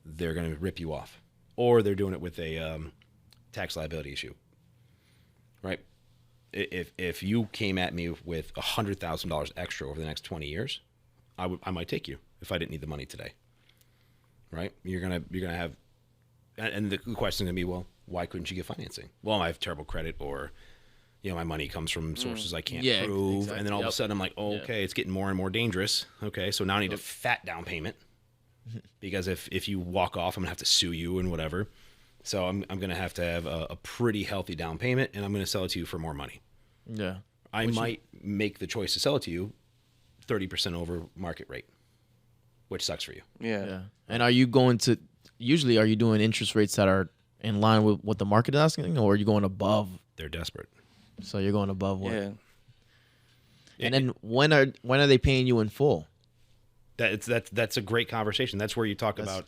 they're going to rip you off, or they're doing it with a tax liability issue, right? If you came at me with $100,000 extra over the next 20 years, I might take you if I didn't need the money today, right? You're gonna have, and the question is gonna be, well, why couldn't you get financing? Well, I have terrible credit, or my money comes from sources I can't prove, exactly. And then all of a sudden I'm like, okay, it's getting more and more dangerous. Okay, so now I need a fat down payment, because if you walk off, I'm gonna have to sue you and whatever. So I'm gonna have to have a pretty healthy down payment, and I'm gonna sell it to you for more money. Yeah, I might make the choice to sell it to you 30% over market rate, which sucks for you. Yeah. And are you doing interest rates that are in line with what the market is asking, or are you going above? They're desperate. So you're going above what? Yeah. And then when are they paying you in full? That's a great conversation. That's where you talk about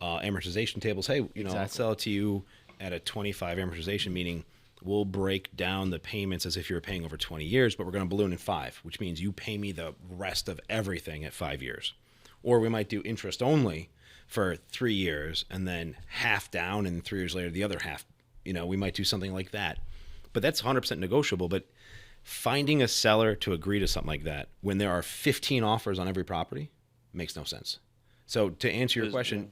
amortization tables. Hey, exactly. I'll sell it to you at a 25 amortization, meaning we'll break down the payments as if you were paying over 20 years, but we're going to balloon in 5, which means you pay me the rest of everything at 5 years. Or we might do interest only for 3 years, and then half down, and 3 years later the other half. We might do something like that. But that's 100% negotiable. But finding a seller to agree to something like that when there are 15 offers on every property makes no sense. So to answer your question,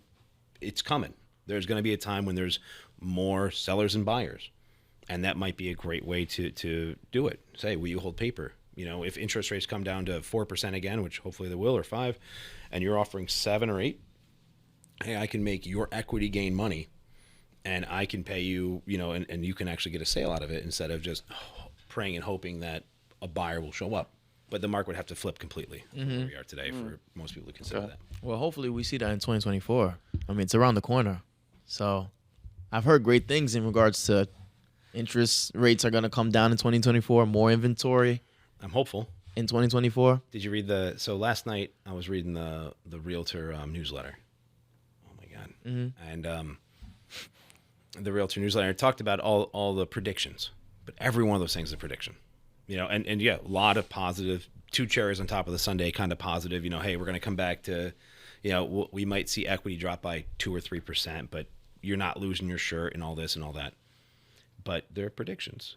it's coming. There's going to be a time when there's more sellers and buyers. And that might be a great way to do it. Say, will you hold paper? If interest rates come down to 4% again, which hopefully they will, or 5%, and you're offering 7 or 8%, hey, I can make your equity gain money, and I can pay you, and you can actually get a sale out of it instead of just praying and hoping that a buyer will show up. But the market would have to flip completely from where we are today for most people to consider that. Well, hopefully we see that in 2024. I mean, it's around the corner. So I've heard great things in regards to interest rates are going to come down in 2024, more inventory. I'm hopeful. In 2024. Did you read so last night I was reading the Realtor newsletter. Oh my God. And the Realtor newsletter talked about all the predictions, but every one of those things is a prediction. And yeah, a lot of positive, two cherries on top of the sundae kind of positive. Hey, we're going to come back to, we might see equity drop by 2 or 3%, but you're not losing your shirt and all this and all that. But they're predictions,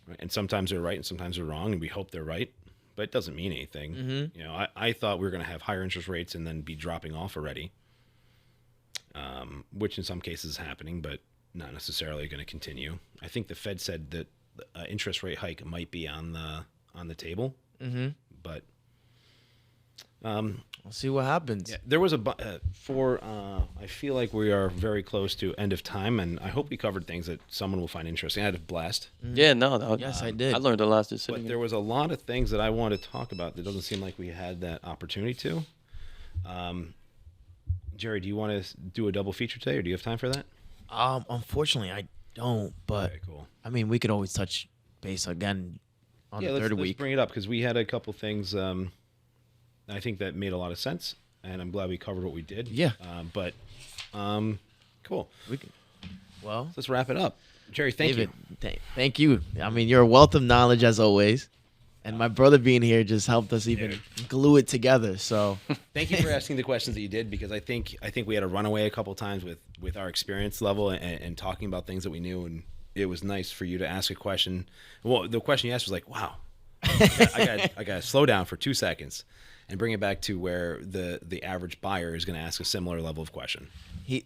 right? And sometimes they're right and sometimes they're wrong, and we hope they're right, but it doesn't mean anything. I thought we were going to have higher interest rates and then be dropping off already, which in some cases is happening, but not necessarily going to continue. I think the Fed said that interest rate hike might be on the table, but we'll see what happens. yeah, there was I feel like we are very close to end of time, and I hope we covered things that someone will find interesting. I had a blast, Yeah, no. Yes, I did. I learned a lot just sitting but here. there was a lot of things that I wanted to talk about that doesn't seem like we had that opportunity to. Jerry, do you want to do a double feature today, or do you have time for that? Unfortunately, I don't. But Okay, cool. I mean, we could always touch base again on the third let's week. bring it up because we had a couple things I think that made a lot of sense, and I'm glad we covered what we did. Yeah. Cool. We could, well, Let's wrap it up. Jerry, thank David, you. Thank you. I mean, you're a wealth of knowledge as always, and my brother being here just helped us even glue it together. So Thank you for asking the questions that you did, because I think we had a runaway a couple times with our experience level and talking about things that we knew, and it was nice for you to ask a question. Well, the question you asked was like, wow, I got to slow down for 2 seconds and bring it back to where the average buyer is going to ask a similar level of question.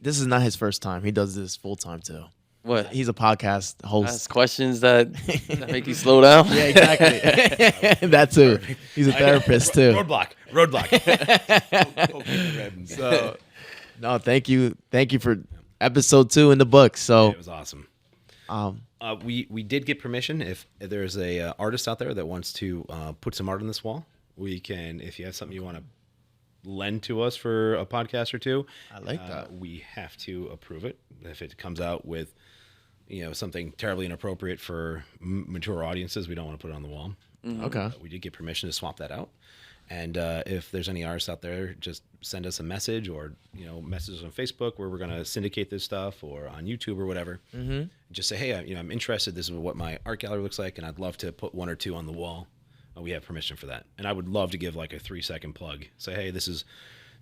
this is not his first time. He does this full time too. What? He's a podcast host. Ask questions that make you slow down. Yeah, exactly. That too. He's a therapist too. Roadblock. So, no, thank you for episode 2 in the book. So, It was awesome. um, We did get permission. If there's a artist out there that wants to put some art on this wall, we can. If you have something you want to lend to us for a podcast or two, I like that. We have to approve it. If it comes out with something terribly inappropriate for mature audiences, we don't want to put it on the wall. okay. We did get permission to swap that out. And if there's any artists out there, just send us a message or message us on Facebook where we're going to syndicate this stuff, or on YouTube or whatever. Mm-hmm. Just say, hey, I'm interested. This is what my art gallery looks like, and I'd love to put 1 or 2 on the wall. We have permission for that. And I would love to give like a 3-second plug. Say, hey, this is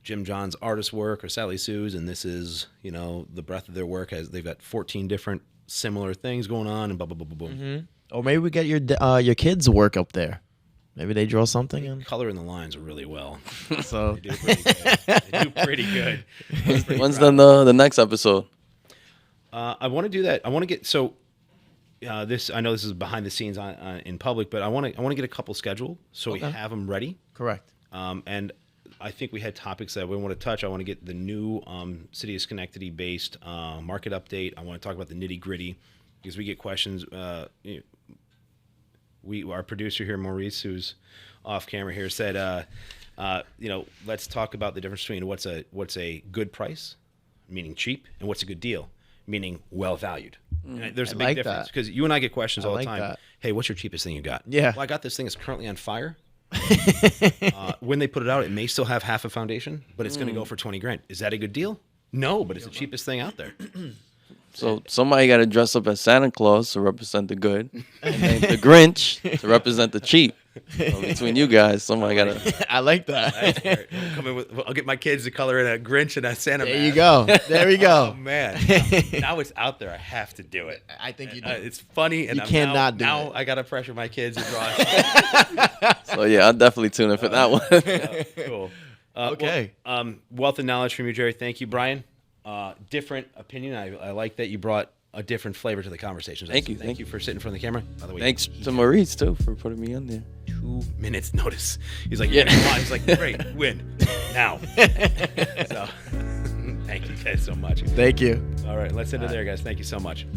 Jim John's artist work, or Sally Sue's, and this is the breadth of their work. They've got 14 different similar things going on, and blah blah blah blah blah. Mm-hmm. Or maybe we get your kids' work up there. Maybe they draw something. And Color in the lines really well. so They do pretty good. They do pretty good. I was pretty When's proud. the next episode? I want to do that. I want to get this. I know this is behind the scenes in public, but I want to get a couple scheduled so we Okay. have them ready. correct. And I think we had topics that we want to touch. I want to get the new City of Schenectady based market update. I want to talk about the nitty gritty, because we get questions. Our producer here, Maurice, who's off camera here, said, let's talk about the difference between what's a good price, meaning cheap, and what's a good deal, meaning well valued. And there's a big like difference, that. because you and I get questions all like the time. that. Hey, what's your cheapest thing you got? Yeah. Well, I got this thing that's currently on fire. When they put it out, it may still have half a foundation, but it's going to go for 20 grand. Is that a good deal? No, but it's the cheapest thing out there. So somebody got to dress up as Santa Claus to represent the good, and then the Grinch to represent the cheap. So between you guys, somebody got to. I like that. I'll get my kids to color in a Grinch and a Santa. There mask. you go. There we Oh go. man! Now it's out there. I have to do it. I think you do. It's funny, and You I'm cannot do now it. I gotta pressure my kids to draw. So yeah, I'll definitely tune in for that one. Cool. Okay. Wealth of knowledge from you, Jerry. Thank you, Brian. Different opinion. I like that you brought a different flavor to the conversation. Thank you. Thank you for sitting in front of the camera. By the way, Thanks he to Maurice too for putting me on there. 2 minutes notice. He's like, Yeah. yeah. Come on. He's like, great, win now. So, thank you guys so much. Thank you. All right, let's end it there, guys. Thank you so much.